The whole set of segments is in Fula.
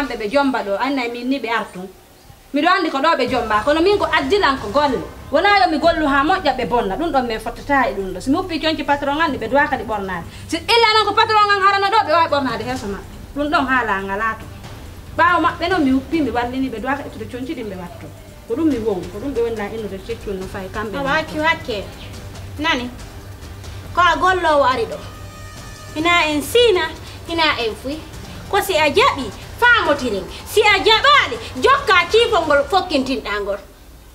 kambe be jomba do anna min ni be artu mi do andi ko do be jomba kono min ko addilan ko golle wona yo mi gollu ha moƴƴa be bonna dum don men fottata e dum do si muppi cionci patron andi be duwa kadi bornade si illa non ko patron an harana do be way bornade hesama dum don hala ngalato baaw mabbe no mi uppi mi wallini be duwa kadi to cionci dimbe watto ko dum mi won ko dum be wonna ino de ceccol no fay kambe wakke nani ko a gollowo ari do ina en sina ina en fuy ko si a jaɓi famotirin si a jaɓaɗi jokka cifongol fokkintinɗangol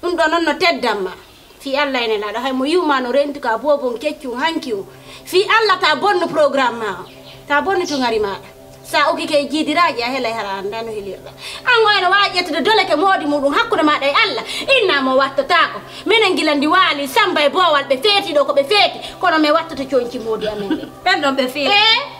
ɗum ɗo noon no teddamma fi allah ene laɗo hay mo yiwma no renti ka bobon keccum hankium fi allah ta bonno programme ma o ta bonni to ngari maɗa sa ukike jiidiraji a heelay hara anda no helirɗa an o ene wawi ƴettude doleke moodi muɗum hakkude maɗa e allah innamo wattatako minen gilandi waali samba e bowal ɓe feeti ɗo koɓe feeti kono mi wattata coñci moodi amen ɗe ɓenɗon ɓe feeti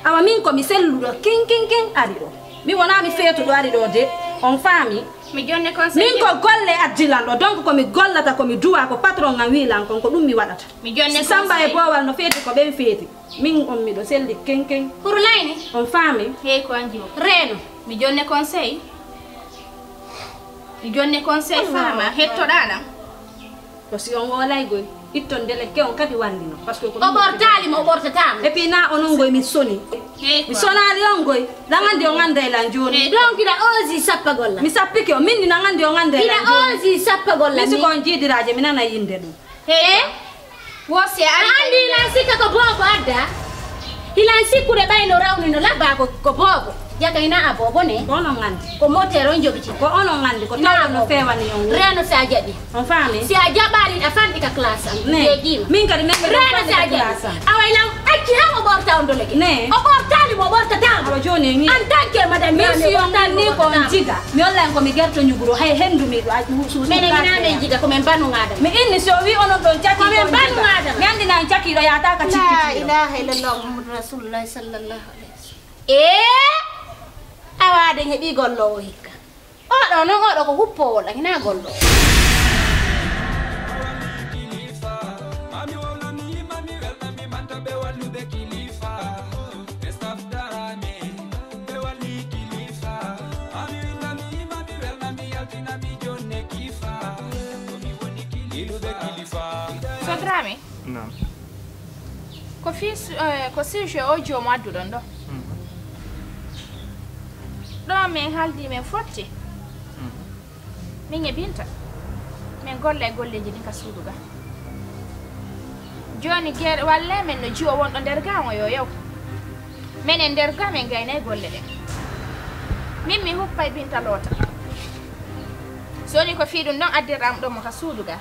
awa min komi selluɗo kin ari ɗo mi wona mi feetuɗo ari ɗo de on faami mi jonne conseil min ko golle addilan ɗo donc komi gollata komi duwa ko patron am wilan kon ko ɗum mi waɗata mi jonne samba e bowal no feeti ko ɓen feeti min on miɗo selli ken pour layni on faami hey ko anji o reeno mi jonne conseil fama hettoɗaɗam ko si on wolay goy itton dele ke on kadi wallino parce que ko o ɓortalima o ɓortatama et puis na onon goy mi soni mi sonali on goy langandi o ganda e lan joni donc ina osi sappa golla mi sappike o minni nangandi o ganda e lan ina osi sappa golla mi sikon jiidiraje mi nana yinde ɗum wosi andi ilan sikka ko bobo adda ilan sikkude ɓayno rawni no labba ko bobo yaga ina a bobo ne ko onon gandi ko motere on jogiti ko onon gandi ko tawa no fewani on reno sa jaɓi on faami si a jaɓari a fanɗi ka classe am jeejima min kadi men reno sa jaɓi awa ilan acci han o ɓorta on doleke ne o ɓortalimo o ɓortatama awa joni ni en tant que madame min si on ni ko on jiga mi wallahi komi gerto ñuguro hay hendumi ɗo suusu minen inamen jiga komin bannugadam mi inni so wi onon ɗon caki komin bannugadam mi andina en cakiɗo yata ka cikkitiɗo la ilaha illallah muhammadu rasulullah sallallahu alayhi wa sallam awade heɓi gollowo hikka oɗo noon oɗo ko huppowol a hina gollowo Sodrami? Naam. Ko sujet o jomo adduɗon ɗo ɗo min haaldi min fotti min e Binta min golla e golleji ɗin ka suudu ga joni gueɗe walle men no jiwo wonɗo nder gamo yo yew min e nder ga min gayna e golle ɗen min mi huppa e Binta loota soni ko fiiɗum ɗon addirɗam ɗo mo ka suudu ga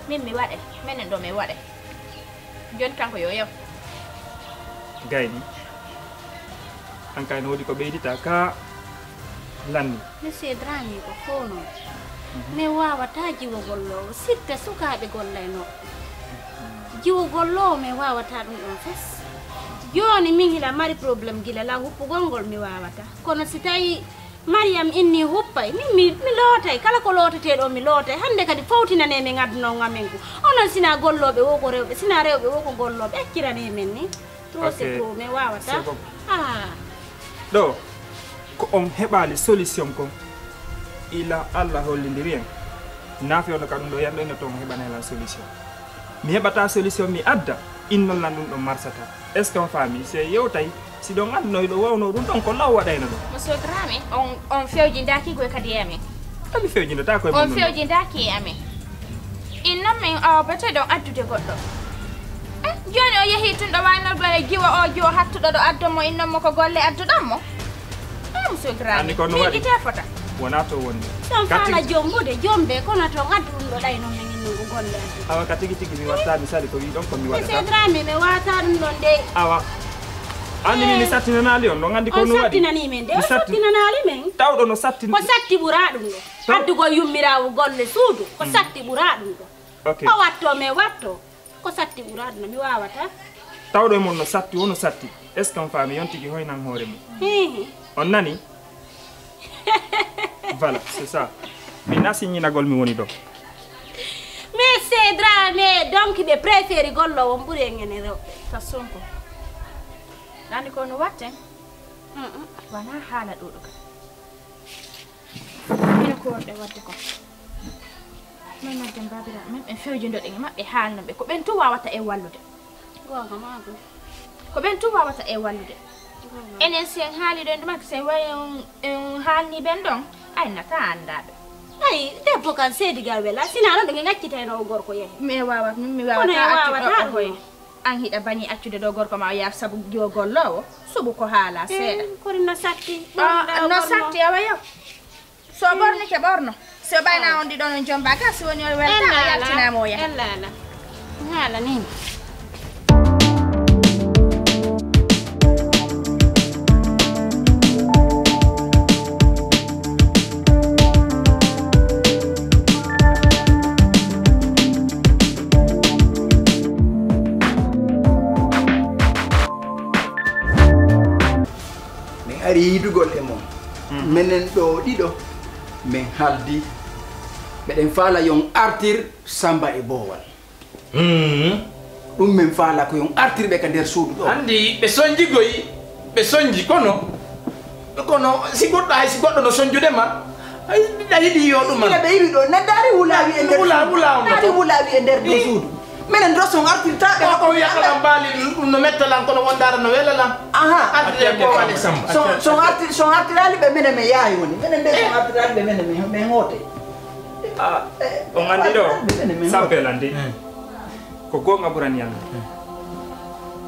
min mi waɗe minen ɗo mi waɗe joni kanko yo yew gayni an kayno woodi ko ɓeydita ka lanni monsieur Drami ko fono mi wawata jiwo gollowo sitta sukaɓe gollayno jiwo gollowo mi wawata ɗum ɗon fes joni min hila mari probléme gila la huppugol ngol mi wawata kono si tawi Mariam inni huppay min mi lootay kala ko looteteɗo mi lootay hande kadi fawtinane min adduno ngamen ko onon sina golloɓe wo ko rewɓe sina rewɓe wo ko golloɓe accirane men ni to c'est trop mi wawata ɗo ko on heɓali solution kon ila Allah hollidiri en naafi ono ka ɗum ɗo yanɗo ino toon heɓana helan solution mi heɓata solution mi adda innollan ɗum ɗon marsata est ce que on faami se yewtay si ɗon andunoy ɗo wawno ɗum ɗon ko law waɗayno ɗum monsieur Drami on fewjindaki goy kadi e amen ami fewjindata koye on fewjindaki e amen innon min awbete ɗon addude goɗɗo joni o yeehi tun ɗo wayno ɗo jiwa o jiwo hattuɗo ɗo addomo innonmo ko golle adduɗanmo monsieur Drami min ite fota wona to wonde son fala jombude jombe kono to addu ɗum ɗo ɗayno min innungo golle addu awa ka tigi tigi mi watta misali ko wi ɗon ko mi waɗata monsieur Drami mi wata ɗum ɗon de awa andi min mi sattinanali on ɗon andi ko no waɗi sattinani men de o sattinanali men tawɗo no satti ko satti ɓura ɗum ɗo addugol yummirawo golle suudu ko satti ɓura ɗum ɗo o watto mi watto ko satti ɓura ɗum mi wawata tawɗo e mon no satti wono satti est ce que on faami yon tigi hoynan hoore mum on nani voilà c'est ça mi nasiñinagol mi woni ɗo mais c'est Drami donc ɓe préféri gollowo ɓuuri e ngene rewɓe ta sonko andi ko no watten wona haala ɗuɗo ka korɗe wadde ko min nodden babiraɓe men ɓen fewjindoɗen e maɓɓe haalnoɓe ko ɓen tu wawata e wallude ko ɓen tu wawata e wallude enen si en haali ɗo en ɗumaki sen wayi en haalni ɓen ɗon ay nata andaɓe ay debbo kan seedigal wela sina noon ɗo ɓe ŋacciteno o gorko yehe mi Kono wawata wawata hoye an hiɗa bañi accude ɗo gorko ma o yaaf saabu jo gollowo suɓu ko haala seeɗa kono no satti no satti awa yo so ɓornike ɓorno so ɓayna on ɗiɗo no jomba ga so woni o welta o yaltinama o yaha ellala haala ni ari yidugol e mon menen ɗo ɗiɗo min haldi ɓeɗen faala yon artir Samba e Bowal ɗum min faala ko yon artirɓe ka nder suudu ɗo andi ɓe sonjigoyi ɓe sonji kono si goɗɗo hay si goɗɗo no sonjudema ay ɗiɗa yiɗi yo ɗuma ɓe yiɗi ɗo neddari wulawi e nder wulawi wulawi e nder ɗo suudu minen do son artirtaɓe ko wiyatalam baali ɗum no mettalam kono wondara no welalam artire Bowal e Samba son artirali ɓe minen mi yaayi woni minen nde son artirali ɓe minen min hoote on andi ɗo sampel andi ko gonga ɓurani yalla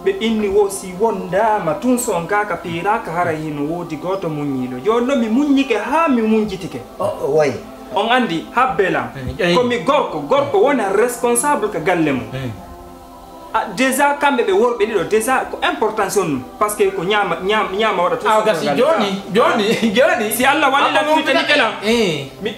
ɓe inni wo si wondama tun son kaka piraka hara hino woodi goto muñiɗo joni noon mi muññike ha mi muñjitike way on andi habbelam komi gorko woni responsable ka galle mum déjà kamɓe ɓe worɓe ɗiɗo déjà ko importance on ɗum par ce que ko ñama waɗa tout gasi joni si Allah walilan ɗuytani kelan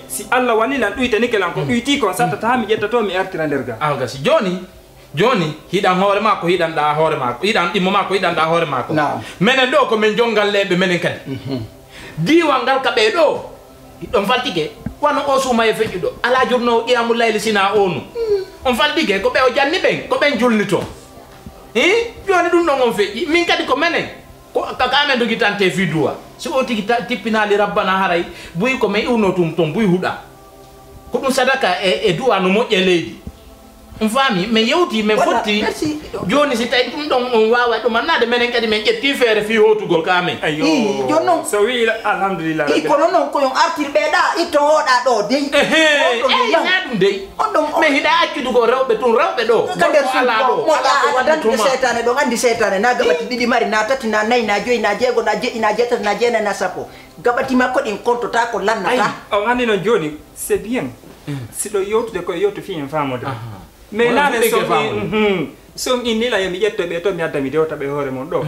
si Allah walilan ɗuytani kelan ko ɗuyti kon sattata ha mi ƴettato mi artira nder ga gasi joni hiɗan hoore ma ko hiɗanɗa hoore ma ko hiɗan ɗimmo ma ko hiɗanɗa hoore ma ko minen ɗo komin jongalleɓe minen kadi diwan ngal ka ɓe ɗo ɗon faltike wano o suuma e feƴƴu ɗo ala jurno qiyamu layli sina onu on faltike ko ɓe o janni ɓen ko ɓen julnito joni ɗum ɗon on feƴƴi min kadi ko menen kaka amen dogitante fi duwa si o tigi tippinali rabbana haray buyi ko min iwno tum toon buyi huuɗa ko ɗum sadaka e duwa no moƴƴe leydi on faami min yewti min fotti joni si tawi ɗum ɗon on wawa ɗum annade menen kadi min ƴetti feere fi hotugol ka amen joni noon so wi alhamdulillah kono noon koyon artirɓeɗa itto oɗa ɗo dey na ɗum dey min hiɗa accude ko rewɓe tun rewɓe ɗo kander ala ɗo moƴƴa setane ɗon andi setane na gaɓati ɗiɗi mari na tati na nayyi na joyi na jeego na jeɗɗi na jeetati na jeenayi na sappo gaɓati makko ɗin comptota ko lannata on andi noon joni c'est bien siɗo yewtude koye yewtu fi en famode mais nane son innila yomi ƴetto ɓe to mi adda mi dewta ɓe hoore mon ɗo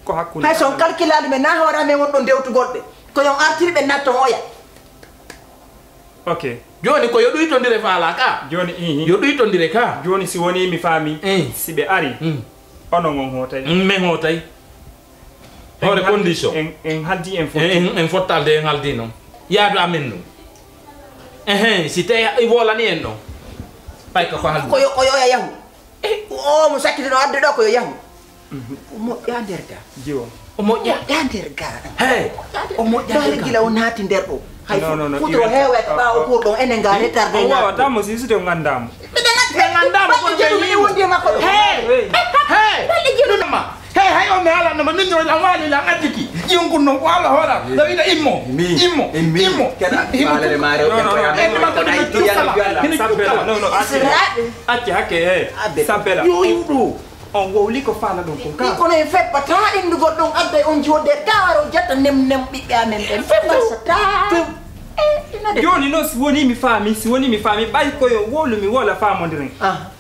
ko hakkude hay son calculade men na hoore amen wonɗo dewtugol ɓe koyon artirɓe natton oya ok joni ko yo ɗuytodire faala ka joni yo ɗuytodire ka joni si woni mi faami si ɓe ari onon on hootay min hootay hoore condition en haldi en fottalde en haldi noon yaadu amen ɗum si tawi wolani en ɗon koyo yahu o mo sakkiti no adde ɗo koyo yahu o moƴƴa nder ga jiwo o moƴƴa nder ga o moƴƴa gila o naati nder ɗo hay futuro heewe ko ɓawo pour ɗon enen ga retardé o wawatamo si sude o gandamo ɓe gandama kono wondi makko ɗo hay o mi halanoma min no an walila an addiki jingunno ko Allah hoora no wiɗa immo acci hakke sampela yoyuɗo on wowli ko faala ɗum ko ka kono en feɓɓata indugol ɗon adda on jode gawaro jetta nem ɓiɓɓe amen ɓen feɓɓasata joni noon si woni mi faami ɓay koyo wolumi wola famodiren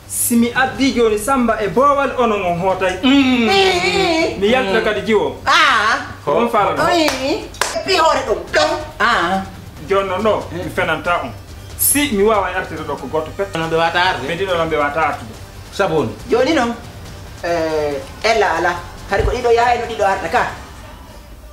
si mi addi joni Samba e Bowal onon on hootay mi yaltata kadi jiwo ko on faala ɗum pi hoore ɗum ɗon joni noon ɗo mi fenanta on si mi wawa artire ɗo ko goto pet ɓe wata arde ɓe ɗiɗo noon ɓe wata artude saboni joni noon ella ala hari ko ɗiɗo yahayno ɗiɗo arta ka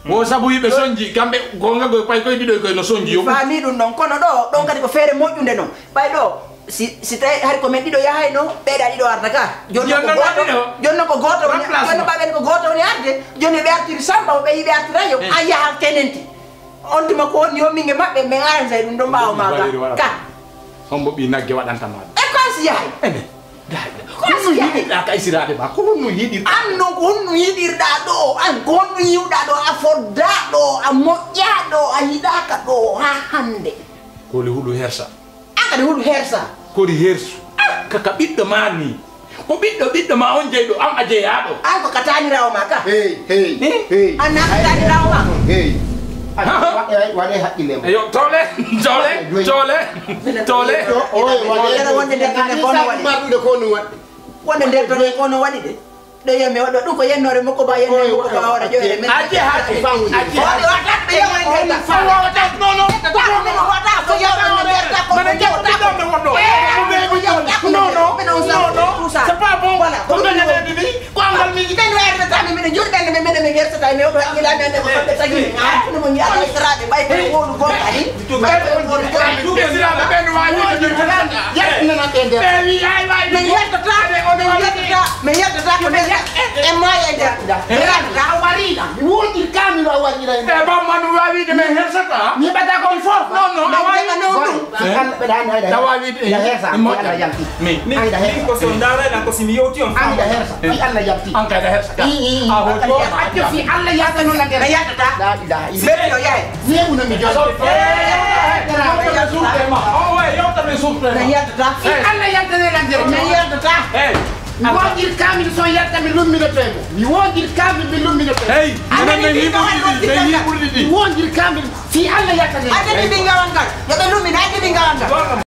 wo sabu yiɓe sonji kamɓe gonga go pay koye ɗiɗo koye no sonji yo faami ɗum noon kono ɗon kadi ko feere moƴƴude noon ɓay ɗo si tawi hari ko men ɗiɗo yahayno ɓeeɗa ɗiɗo arta ka joni noon ko goto joni ɓaɓen ko goto woni arde joni ɓe artiri Samba ɓe yiɓe artirayo a yaha kenenti on tuma ko on yo minge mabbe me arrange dum do bawo maga ka hombo bi nagge wadanta ma e ko si yaay ene dai ko no yidirda ka isiraade ba ko no yidir an no ko no yidirda do an ko no yiwda do a fodda do a mojja do a yidaka do ha hande ko le hulu hersa aka de hulu hersa ko di hersu kaka biddo mani ko biddo ma on jeydo am ajeyaado an ko katani raw maka hey an katani raw ma hey wade hakkile mo yo tole oy wade wonde de kono wadi de do yeme wado du ko yennore mako ba yenne ko ba wada joye men aje hati fangu aje wade wata de yewon fangu wata no wata ko yewon berta ko men jewta ko no c'est pas bon voilà ko men ne di ko angal mi den wer de tami men jur den men me gerta tay me ko ila men ko de tagi no mo nyaa israade bay ko wonu ko tani du ke sira be ben wa ni yes na tende wi ay way men yetta ko e moye da da warina wodi kamilo warina e ba manu wawi de men hersata ni bata ko fof no wawi no da wawi de ya hersa mo ala yanti mi ko so ndara na ko simi yoti on an da hersa fi alla yanti an ka da hersa ka a ho to acce fi alla yata non la dere yetta la ilaha illa bebe yo yaay ni una mi joso fi alla yata ne la dere mi wondir kamil so yatta mi lummina temo mi wondir kamil mi lummina temo hey ni mi wondir kamil fi alla yatta ne ade bi ngawan gal yo be lumina ade bi ngawan gal